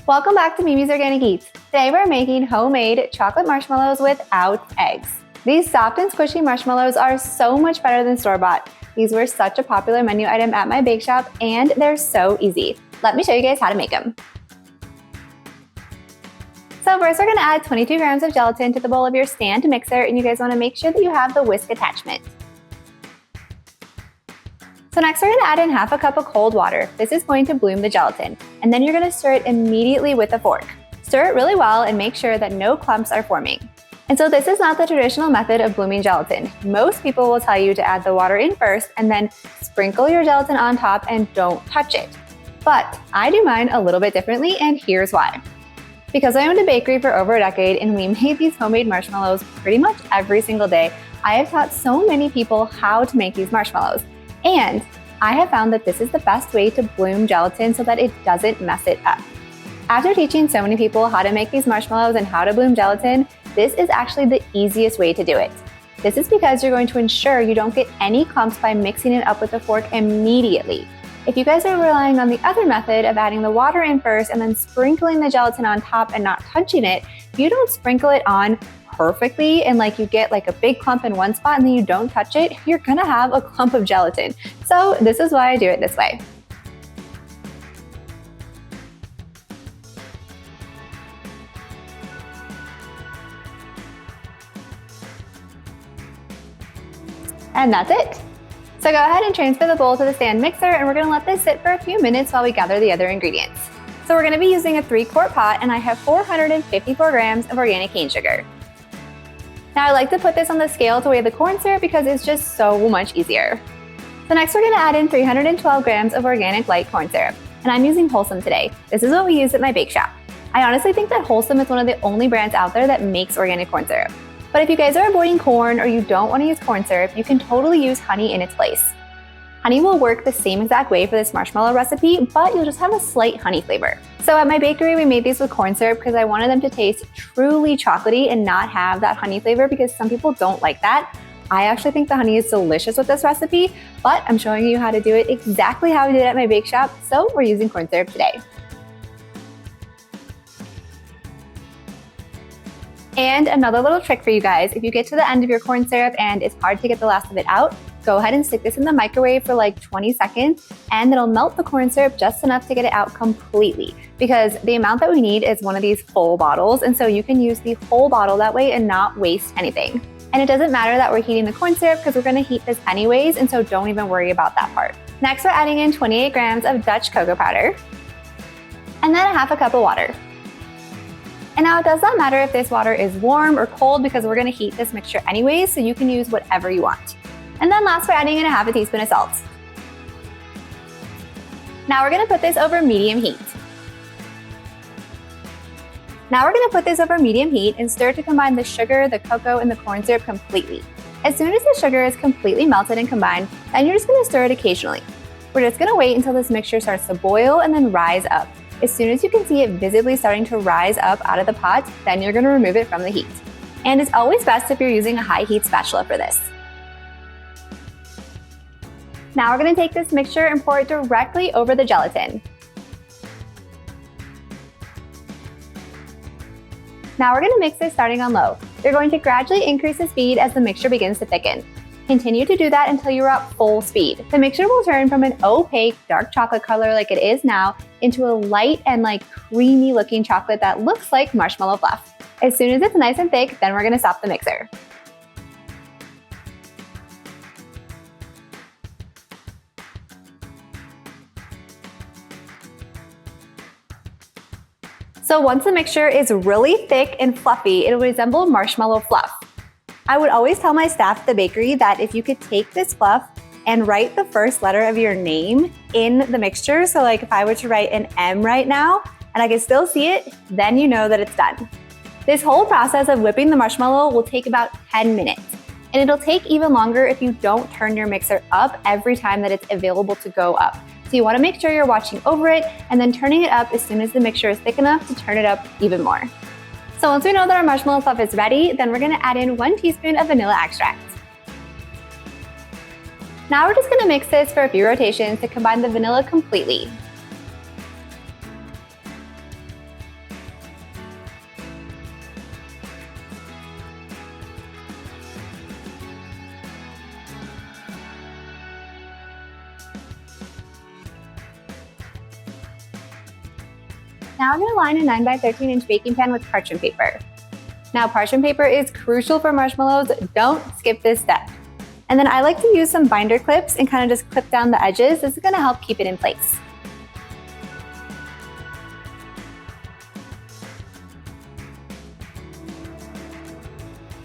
Welcome back to Mimi's Organic Eats. Today we're making homemade chocolate marshmallows without eggs. These soft and squishy marshmallows are so much better than store-bought. These were such a popular menu item at my bake shop and they're so easy. Let me show you guys how to make them. So first we're going to add 22 grams of gelatin to the bowl of your stand mixer, and you guys want to make sure that you have the whisk attachment. So next we're going to add in half a cup of cold water. This is going to bloom the gelatin, and then you're going to stir it immediately with a fork. Stir it really well and make sure that no clumps are forming. And so this is not the traditional method of blooming gelatin. Most people will tell you to add the water in first and then sprinkle your gelatin on top and don't touch it. But I do mine a little bit differently, and here's why. Because I owned a bakery for over a decade and we made these homemade marshmallows pretty much every single day, I have taught so many people how to make these marshmallows. And I have found that this is the best way to bloom gelatin so that it doesn't mess it up. After teaching so many people how to make these marshmallows and how to bloom gelatin, this is actually the easiest way to do it. This is because you're going to ensure you don't get any clumps by mixing it up with a fork immediately. If you guys are relying on the other method of adding the water in first and then sprinkling the gelatin on top and not touching it, if you don't sprinkle it on perfectly and you get a big clump in one spot and then you don't touch it, you're gonna have a clump of gelatin. So this is why I do it this way. And that's it. So go ahead and transfer the bowl to the stand mixer, and we're gonna let this sit for a few minutes while we gather the other ingredients. So we're gonna be using a 3-quart pot, and I have 454 grams of organic cane sugar. Now I like to put this on the scale to weigh the corn syrup because it's just so much easier. So next we're gonna add in 312 grams of organic light corn syrup, and I'm using Wholesome today. This is what we use at my bake shop. I honestly think that Wholesome is one of the only brands out there that makes organic corn syrup. But if you guys are avoiding corn or you don't want to use corn syrup, you can totally use honey in its place. Honey will work the same exact way for this marshmallow recipe, but you'll just have a slight honey flavor. So at my bakery, we made these with corn syrup because I wanted them to taste truly chocolatey and not have that honey flavor because some people don't like that. I actually think the honey is delicious with this recipe, but I'm showing you how to do it exactly how I did it at my bake shop, so we're using corn syrup today. And another little trick for you guys, if you get to the end of your corn syrup and it's hard to get the last of it out, go ahead and stick this in the microwave for 20 seconds and it'll melt the corn syrup just enough to get it out completely, because the amount that we need is one of these full bottles, and so you can use the whole bottle that way and not waste anything. And it doesn't matter that we're heating the corn syrup because we're going to heat this anyways, and so don't even worry about that part. Next we're adding in 28 grams of Dutch cocoa powder and then a half a cup of water. And now it does not matter if this water is warm or cold because we're going to heat this mixture anyways, so you can use whatever you want. And then last, we're adding in a half a teaspoon of salt. Now we're going to put this over medium heat. And stir to combine the sugar, the cocoa, and the corn syrup completely. As soon as the sugar is completely melted and combined, then you're just going to stir it occasionally. We're just going to wait until this mixture starts to boil and then rise up. As soon as you can see it visibly starting to rise up out of the pot, then you're going to remove it from the heat. And it's always best if you're using a high heat spatula for this. Now we're going to take this mixture and pour it directly over the gelatin. Now we're going to mix this starting on low. You're going to gradually increase the speed as the mixture begins to thicken. Continue to do that until you're at full speed. The mixture will turn from an opaque dark chocolate color like it is now into a light and creamy looking chocolate that looks like marshmallow fluff. As soon as it's nice and thick, then we're going to stop the mixer. So once the mixture is really thick and fluffy, it'll resemble marshmallow fluff. I would always tell my staff at the bakery that if you could take this fluff and write the first letter of your name in the mixture, so if I were to write an M right now and I can still see it, then you know that it's done. This whole process of whipping the marshmallow will take about 10 minutes. And it'll take even longer if you don't turn your mixer up every time that it's available to go up. So you want to make sure you're watching over it and then turning it up as soon as the mixture is thick enough to turn it up even more. So once we know that our marshmallow fluff is ready, then we're going to add in 1 teaspoon of vanilla extract. Now we're just going to mix this for a few rotations to combine the vanilla completely. Now I'm going to line a 9 by 13 inch baking pan with parchment paper. Now parchment paper is crucial for marshmallows, don't skip this step. And then I like to use some binder clips and kind of just clip down the edges. This is going to help keep it in place.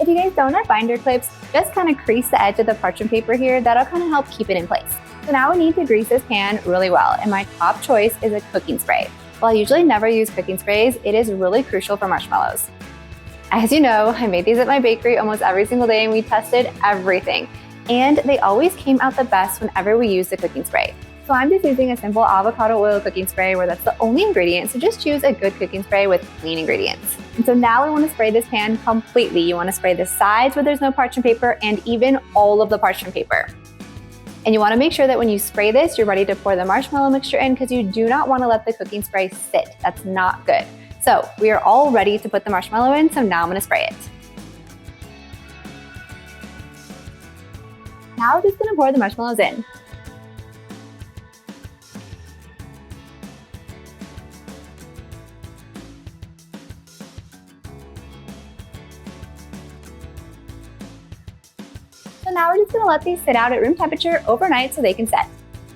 If you guys don't have binder clips, just kind of crease the edge of the parchment paper here. That'll kind of help keep it in place. So now we need to grease this pan really well, and my top choice is a cooking spray. While I usually never use cooking sprays, it is really crucial for marshmallows. As you know, I made these at my bakery almost every single day and we tested everything. And they always came out the best whenever we used the cooking spray. So I'm just using a simple avocado oil cooking spray where that's the only ingredient, so just choose a good cooking spray with clean ingredients. And so now we want to spray this pan completely. You want to spray the sides where there's no parchment paper and even all of the parchment paper. And you want to make sure that when you spray this, you're ready to pour the marshmallow mixture in because you do not want to let the cooking spray sit. That's not good. So we are all ready to put the marshmallow in, so now I'm going to spray it. Now we're just going to pour the marshmallows in. So now we're just going to let these sit out at room temperature overnight so they can set.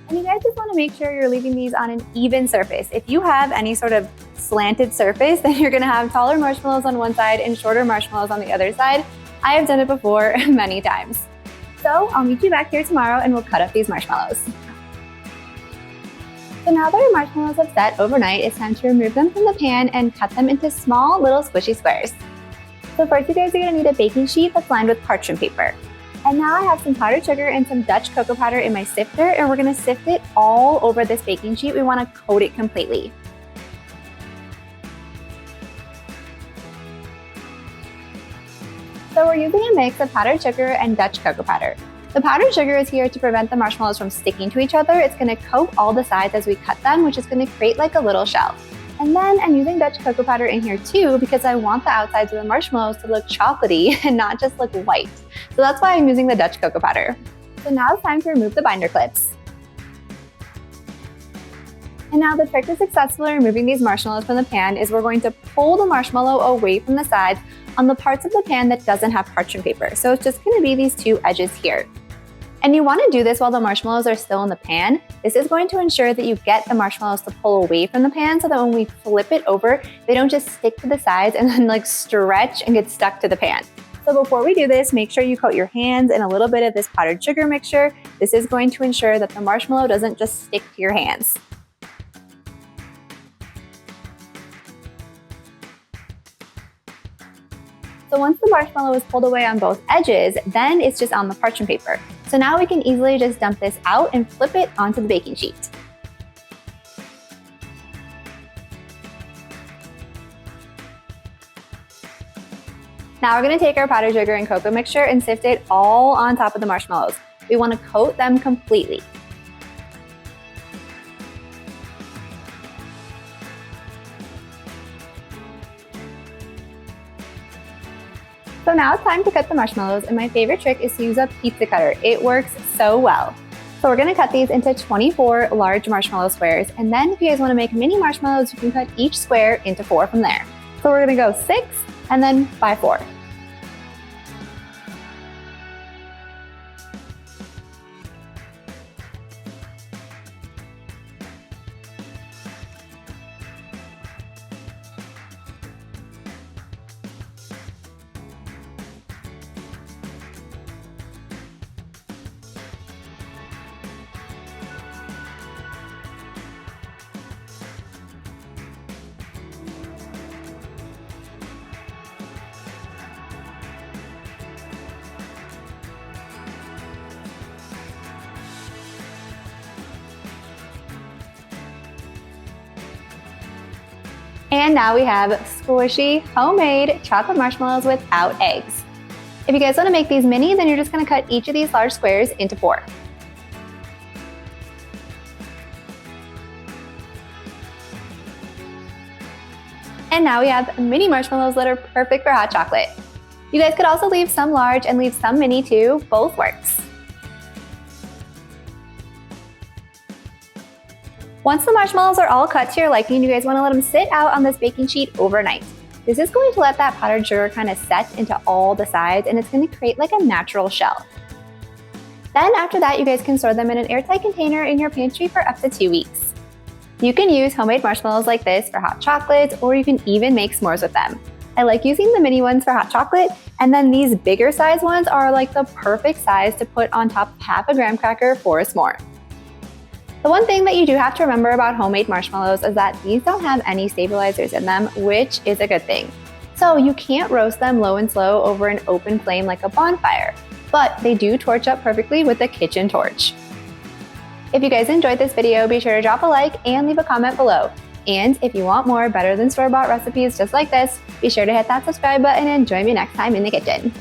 And you guys just want to make sure you're leaving these on an even surface. If you have any sort of slanted surface, then you're going to have taller marshmallows on one side and shorter marshmallows on the other side. I have done it before many times. So I'll meet you back here tomorrow and we'll cut up these marshmallows. So now that our marshmallows have set overnight, it's time to remove them from the pan and cut them into small little squishy squares. So first you guys are going to need a baking sheet that's lined with parchment paper. And now I have some powdered sugar and some Dutch cocoa powder in my sifter, and we're going to sift it all over this baking sheet. We want to coat it completely. So we're using a mix of powdered sugar and Dutch cocoa powder. The powdered sugar is here to prevent the marshmallows from sticking to each other. It's going to coat all the sides as we cut them, which is going to create like a little shell. And then I'm using Dutch cocoa powder in here too because I want the outsides of the marshmallows to look chocolatey and not just look white. So that's why I'm using the Dutch cocoa powder. So now it's time to remove the binder clips. And now the trick to successfully removing these marshmallows from the pan is we're going to pull the marshmallow away from the sides on the parts of the pan that doesn't have parchment paper. So it's just going to be these two edges here. And you want to do this while the marshmallows are still in the pan. This is going to ensure that you get the marshmallows to pull away from the pan so that when we flip it over, they don't just stick to the sides and then like stretch and get stuck to the pan. So before we do this, make sure you coat your hands in a little bit of this powdered sugar mixture. This is going to ensure that the marshmallow doesn't just stick to your hands. So once the marshmallow is pulled away on both edges, then it's just on the parchment paper. So now we can easily just dump this out and flip it onto the baking sheet. Now we're going to take our powdered sugar and cocoa mixture and sift it all on top of the marshmallows. We want to coat them completely. So now it's time to cut the marshmallows, and my favorite trick is to use a pizza cutter. It works so well. So we're gonna cut these into 24 large marshmallow squares, and then if you guys wanna make mini marshmallows, you can cut each square into 4 from there. So we're gonna go 6 and then by 4. And now we have squishy homemade chocolate marshmallows without eggs. If you guys want to make these mini, then you're just going to cut each of these large squares into 4. And now we have mini marshmallows that are perfect for hot chocolate. You guys could also leave some large and leave some mini too, both works. Once the marshmallows are all cut to your liking, you guys want to let them sit out on this baking sheet overnight. This is going to let that powdered sugar kind of set into all the sides, and it's going to create like a natural shell. Then after that, you guys can store them in an airtight container in your pantry for up to 2 weeks. You can use homemade marshmallows like this for hot chocolates, or you can even make s'mores with them. I like using the mini ones for hot chocolate, and then these bigger size ones are like the perfect size to put on top of half a graham cracker for a s'more. The one thing that you do have to remember about homemade marshmallows is that these don't have any stabilizers in them, which is a good thing. So you can't roast them low and slow over an open flame like a bonfire, but they do torch up perfectly with a kitchen torch. If you guys enjoyed this video, be sure to drop a like and leave a comment below. And if you want more better than store-bought recipes just like this, be sure to hit that subscribe button and join me next time in the kitchen.